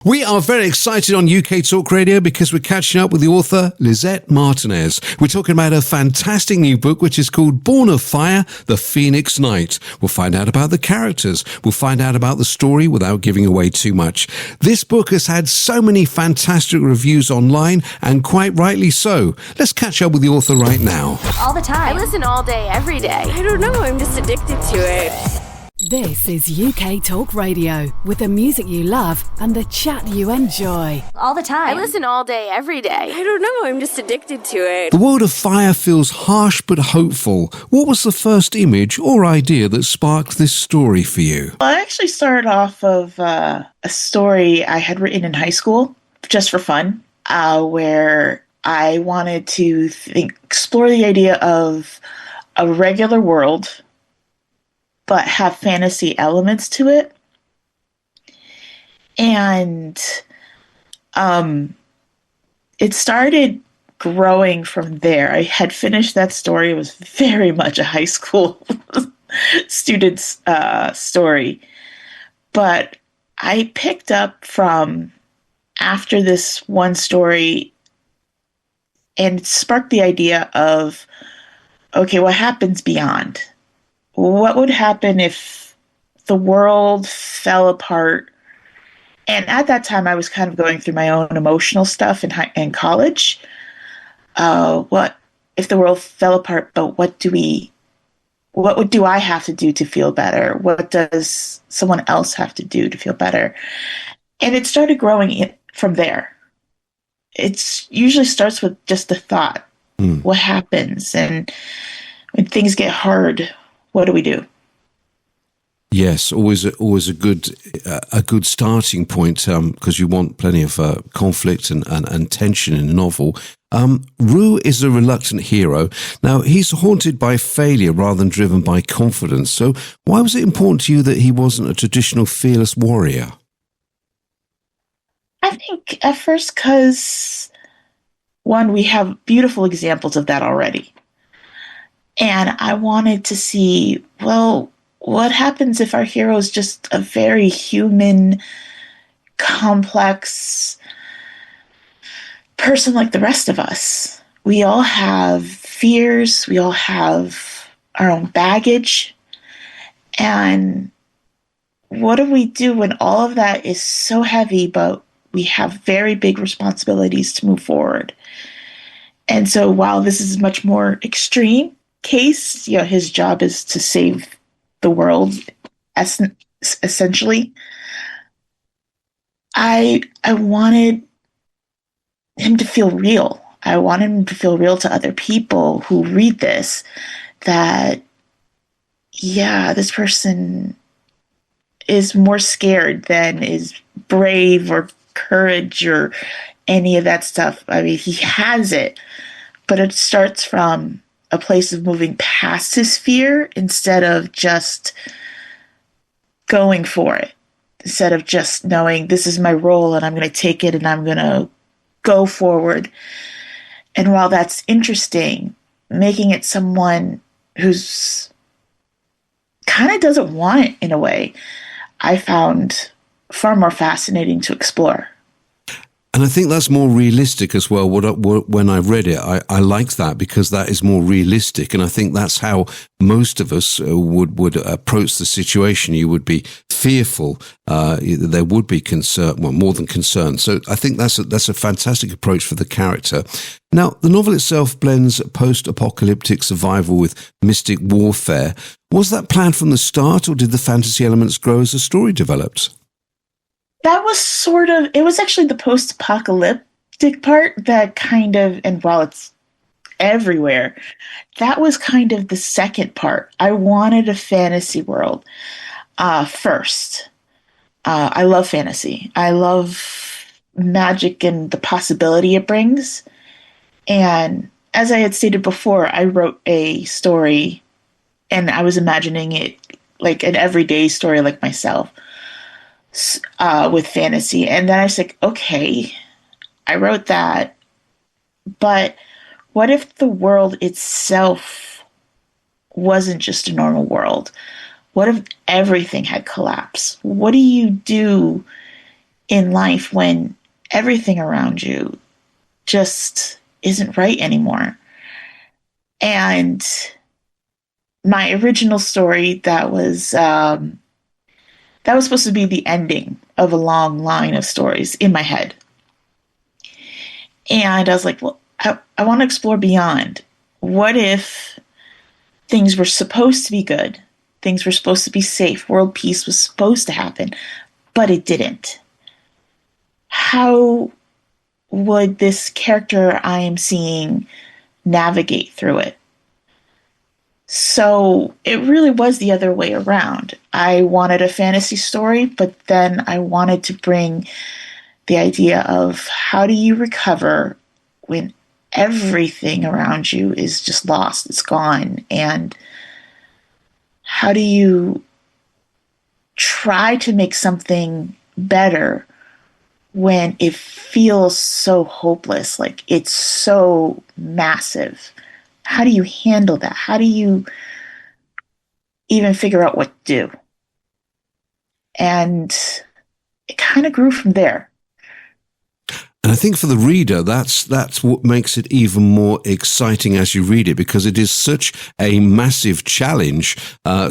We are very excited on UK Talk Radio because we're catching up with the author Lisette Martinez. We're talking about her fantastic new book, which is called Born of Fire, The Phoenix Knight. We'll find out about the characters. We'll find out about the story without giving away too much. This book has had so many fantastic reviews online, and quite rightly so. Let's catch up with the author right now. All the time. I listen all day, every day. I don't know, I'm just addicted to it. This is UK Talk Radio, with the music you love and the chat you enjoy. All the time. I listen all day, every day. I don't know, I'm just addicted to it. The world of fire feels harsh but hopeful. What was the first image or idea that sparked this story for you? Well, I actually started off of a story I had written in high school, just for fun, where I wanted to explore the idea of a regular world but have fantasy elements to it. And it started growing from there. I had finished that story. It was very much a high school student's story. But I picked up from after this one story and it sparked the idea of, okay, what happens beyond? What would happen if the world fell apart? And at that time, I was kind of going through my own emotional stuff in college. What if the world fell apart? But what do I have to do to feel better? What does someone else have to do to feel better? And it started growing from there. It usually starts with just a thought. What happens? And when things get hard, what do we do? Yes, always a good starting point because you want plenty of conflict and tension in a novel. Rue is a reluctant hero. Now, he's haunted by failure rather than driven by confidence. So why was it important to you that he wasn't a traditional fearless warrior? I think at first because, one, we have beautiful examples of that already. And I wanted to see, well, what happens if our hero is just a very human, complex person like the rest of us? We all have fears. We all have our own baggage. And what do we do when all of that is so heavy, but we have very big responsibilities to move forward? And so while this is much more extreme case, his job is to save the world, essentially. I wanted him to feel real. I wanted him to feel real to other people who read this, that, this person is more scared than is brave or courage or any of that stuff. I mean, he has it, but it starts from a place of moving past his fear instead of just going for it. Instead of just knowing this is my role and I'm going to take it and I'm going to go forward. And while that's interesting, making it someone who's kind of doesn't want it in a way, I found far more fascinating to explore. And I think that's more realistic as well. When I read it, I liked that because that is more realistic. And I think that's how most of us would approach the situation. You would be fearful. There would be concern, well, more than concern. So I think that's a fantastic approach for the character. Now, the novel itself blends post-apocalyptic survival with mystic warfare. Was that planned from the start, or did the fantasy elements grow as the story developed? That was it was actually the post-apocalyptic part that kind of, and while it's everywhere, that was kind of the second part. I wanted a fantasy world first. I love fantasy. I love magic and the possibility it brings. And as I had stated before, I wrote a story and I was imagining it like an everyday story like myself. With fantasy. And then I was like, okay, I wrote that, but what if the world itself wasn't just a normal world? What if everything had collapsed? What do you do in life when everything around you just isn't right anymore. And my original story that was supposed to be the ending of a long line of stories in my head. And I was like, well, I want to explore beyond. What if things were supposed to be good? Things were supposed to be safe. World peace was supposed to happen, but it didn't. How would this character I am seeing navigate through it? So it really was the other way around. I wanted a fantasy story, but then I wanted to bring the idea of how do you recover when everything around you is just lost, it's gone, and how do you try to make something better when it feels so hopeless, like it's so massive? How do you handle that? How do you even figure out what to do? And it kind of grew from there. And I think for the reader, that's what makes it even more exciting as you read it, because it is such a massive challenge.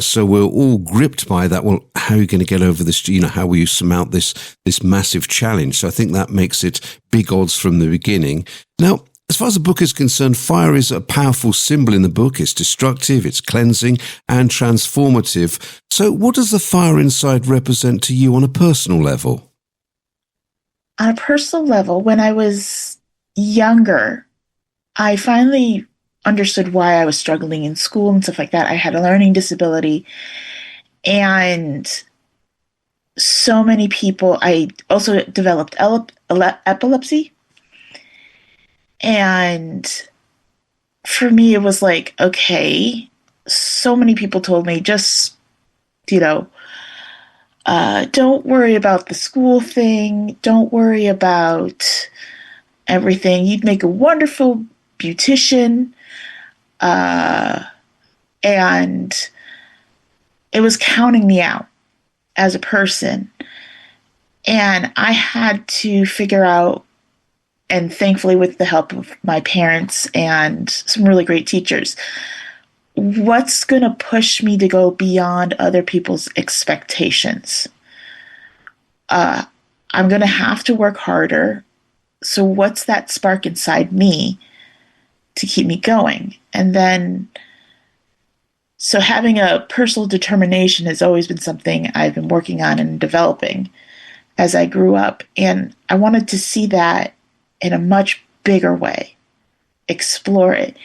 So we're all gripped by that. Well, how are you going to get over this? How will you surmount this massive challenge? So I think that makes it big odds from the beginning. Now, as far as the book is concerned, fire is a powerful symbol in the book. It's destructive, it's cleansing, and transformative. So what does the fire inside represent to you on a personal level? On a personal level, when I was younger, I finally understood why I was struggling in school and stuff like that. I had a learning disability, and so many people, I also developed epilepsy. And for me, it was like, okay, so many people told me just, don't worry about the school thing. Don't worry about everything. You'd make a wonderful beautician. And it was counting me out as a person. And I had to figure out, and thankfully with the help of my parents and some really great teachers, what's going to push me to go beyond other people's expectations? I'm going to have to work harder. So what's that spark inside me to keep me going? And then, so having a personal determination has always been something I've been working on and developing as I grew up. And I wanted to see that in a much bigger way, explore it,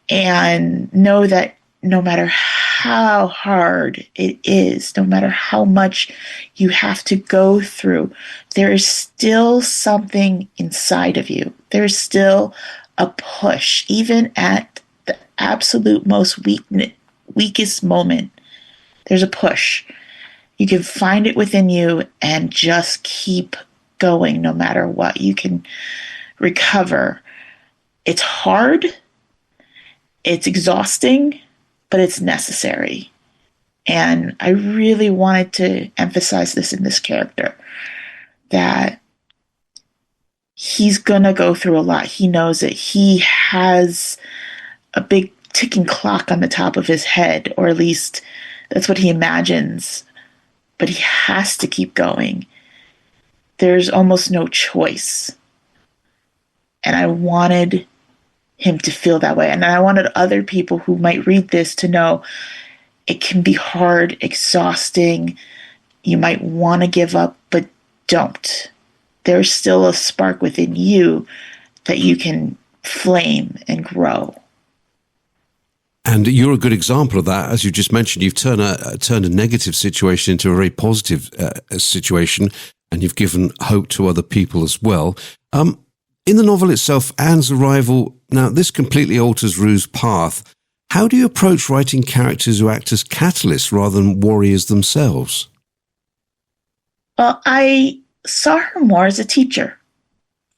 and know that no matter how hard it is, no matter how much you have to go through, there is still something inside of you. There's still a push, even at the absolute most weakest moment. There's a push. You can find it within you and just keep going no matter what. You can recover. It's hard, it's exhausting, but it's necessary. And I really wanted to emphasize this in this character, that he's gonna go through a lot. He knows it. He has a big ticking clock on the top of his head, or at least that's what he imagines, but he has to keep going. There's almost no choice. And I wanted him to feel that way. And I wanted other people who might read this to know it can be hard, exhausting. You might want to give up, but don't. There's still a spark within you that you can flame and grow. And you're a good example of that. As you just mentioned, you've turned a negative situation into a very positive situation, and you've given hope to other people as well. In the novel itself, Anne's arrival, now this completely alters Rue's path. How do you approach writing characters who act as catalysts rather than warriors themselves? Well, I saw her more as a teacher.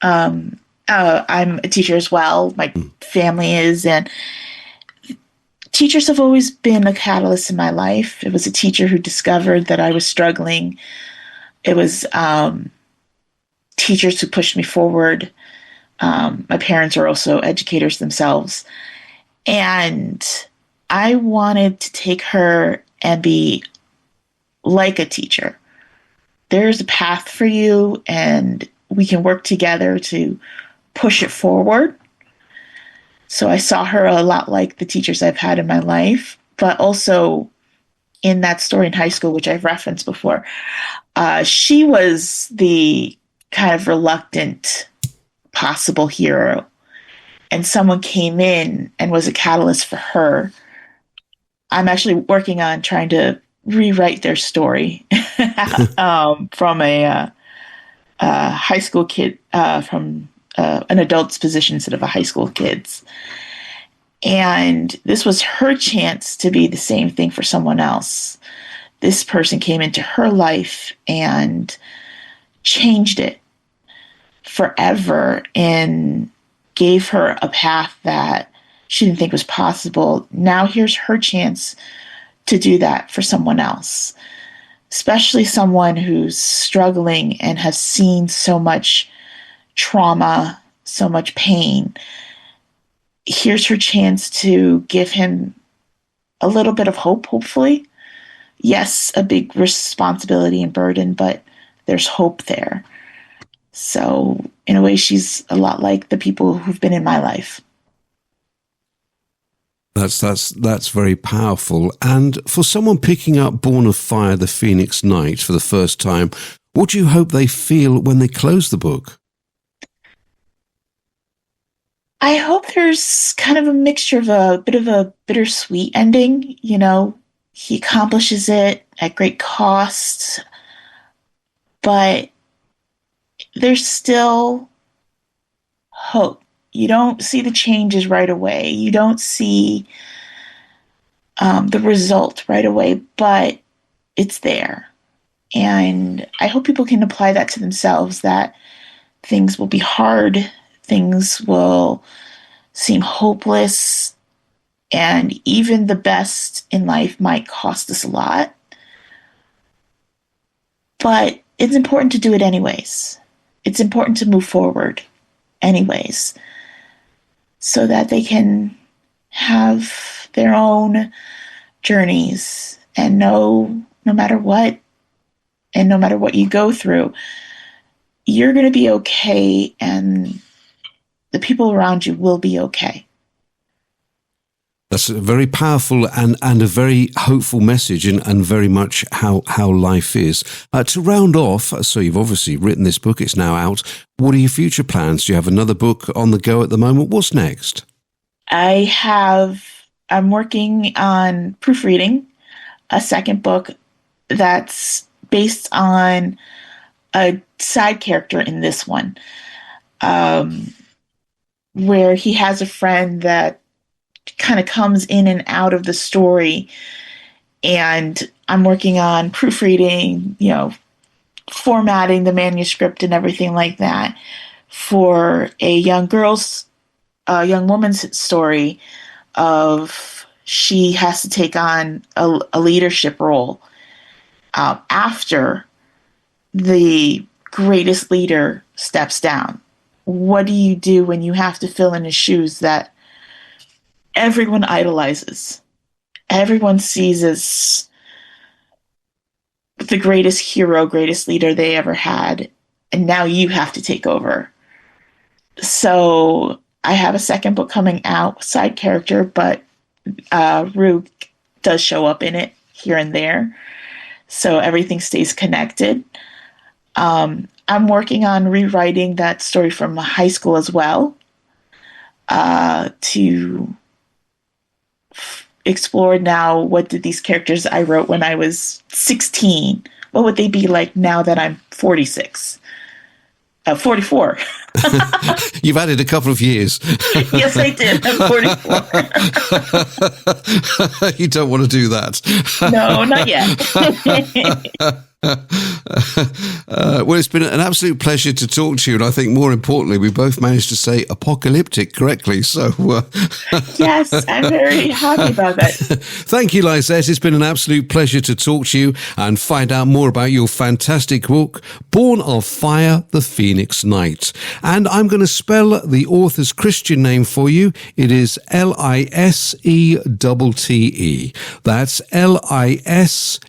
I'm a teacher as well. My family is, and teachers have always been a catalyst in my life. It was a teacher who discovered that I was struggling. It was teachers who pushed me forward. My parents are also educators themselves. And I wanted to take her and be like a teacher. There's a path for you, and we can work together to push it forward. So I saw her a lot like the teachers I've had in my life, but also in that story in high school, which I've referenced before, she was the kind of reluctant possible hero, and someone came in and was a catalyst for her. I'm actually working on trying to rewrite their story from a high school kid, from an adult's position instead of a high school kid's. And this was her chance to be the same thing for someone else. This person came into her life and changed it forever and gave her a path that she didn't think was possible. Now here's her chance to do that for someone else, especially someone who's struggling and has seen so much trauma, so much pain. Here's her chance to give him a little bit of hope, hopefully. Yes, a big responsibility and burden, but there's hope there. So in a way, she's a lot like the people who've been in my life. That's very powerful. And for someone picking up Born of Fire, The Phoenix Knight for the first time, what do you hope they feel when they close the book? I hope there's kind of a mixture of a bit of a bittersweet ending. You know, he accomplishes it at great cost, but there's still hope. You don't see the changes right away. You don't see the result right away, but it's there. And I hope people can apply that to themselves, that things will be hard, things will seem hopeless, and even the best in life might cost us a lot. But it's important to do it anyways. It's important to move forward anyways, so that they can have their own journeys and know no matter what, and no matter what you go through, you're going to be okay, and the people around you will be okay. That's a very powerful and a very hopeful message, and very much how life is. To round off, so you've obviously written this book, it's now out. What are your future plans? Do you have another book on the go at the moment? What's next? I'm working on proofreading a second book that's based on a side character in this one, where he has a friend that kind of comes in and out of the story. And I'm working on proofreading, formatting the manuscript and everything like that for a young woman's story of she has to take on a leadership role after the greatest leader steps down. What do you do when you have to fill in his shoes that everyone idolizes? Everyone sees as the greatest hero, greatest leader they ever had, and now you have to take over. So I have a second book coming out, side character, but Rue does show up in it here and there, so everything stays connected. I'm working on rewriting that story from high school as well, to explore now, what did these characters I wrote when I was 16, what would they be like now that I'm 44? You've added a couple of years. Yes, I did. I'm 44. You don't want to do that. No, not yet. Well, it's been an absolute pleasure to talk to you, and I think more importantly, we both managed to say apocalyptic correctly. So, Yes, I'm very happy about that. thank you, Lisette. It's been an absolute pleasure to talk to you and find out more about your fantastic book, Born of Fire, The Phoenix Knight. And I'm going to spell the author's Christian name for you. It is Lisette. That's Lisette.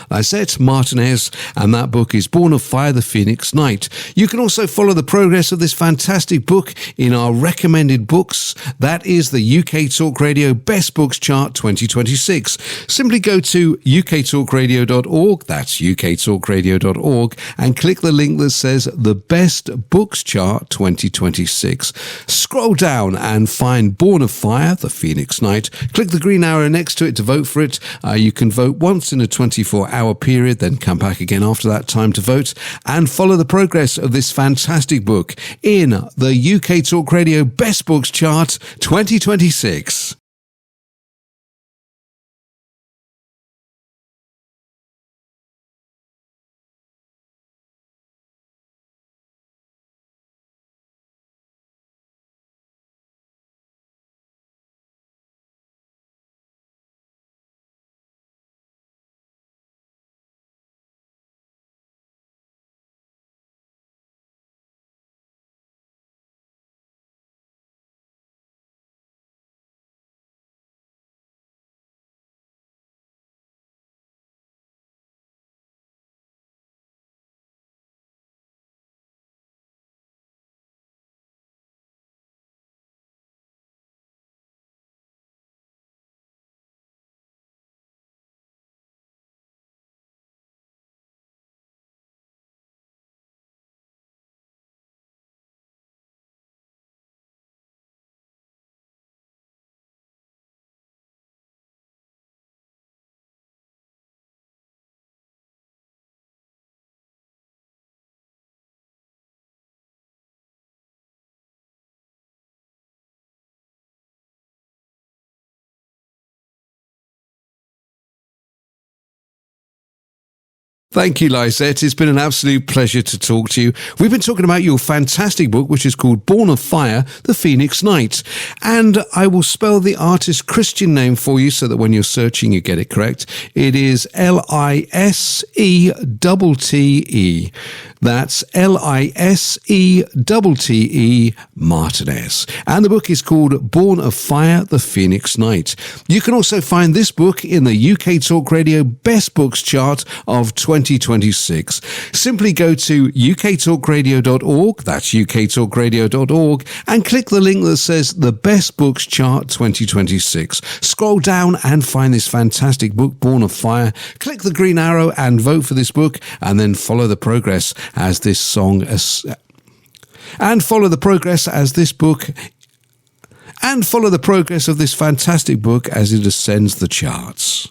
Lisette Martinez, and that book is Born of Fire, The Phoenix Knight. You can also follow the progress of this fantastic book in our recommended books. That is the UK Talk Radio Best Books Chart 2026. Simply go to uktalkradio.org, that's uktalkradio.org, and click the link that says the Best Books Chart 2026. Scroll down and find Born of Fire, The Phoenix Knight. Click the green arrow next to it to vote for it. You can vote once in a 24-hour period, then come back again after that time to vote, and follow the progress of this fantastic book in the UK Talk Radio Best Books Chart 2026. Thank you, Lisette. It's been an absolute pleasure to talk to you. We've been talking about your fantastic book, which is called Born of Fire, The Phoenix Knight. And I will spell the artist's Christian name for you so that when you're searching, you get it correct. It is Lisette. That's Lisette Martinez. And the book is called Born of Fire, The Phoenix Knight. You can also find this book in the UK Talk Radio Best Books Chart of 2026. Simply go to uktalkradio.org, that's uktalkradio.org, and click the link that says the Best Books Chart 2026. Scroll down and find this fantastic book, Born of Fire. Click the green arrow and vote for this book, and then follow the progress as this song and follow the progress as this book and follow the progress of this fantastic book as it ascends the charts.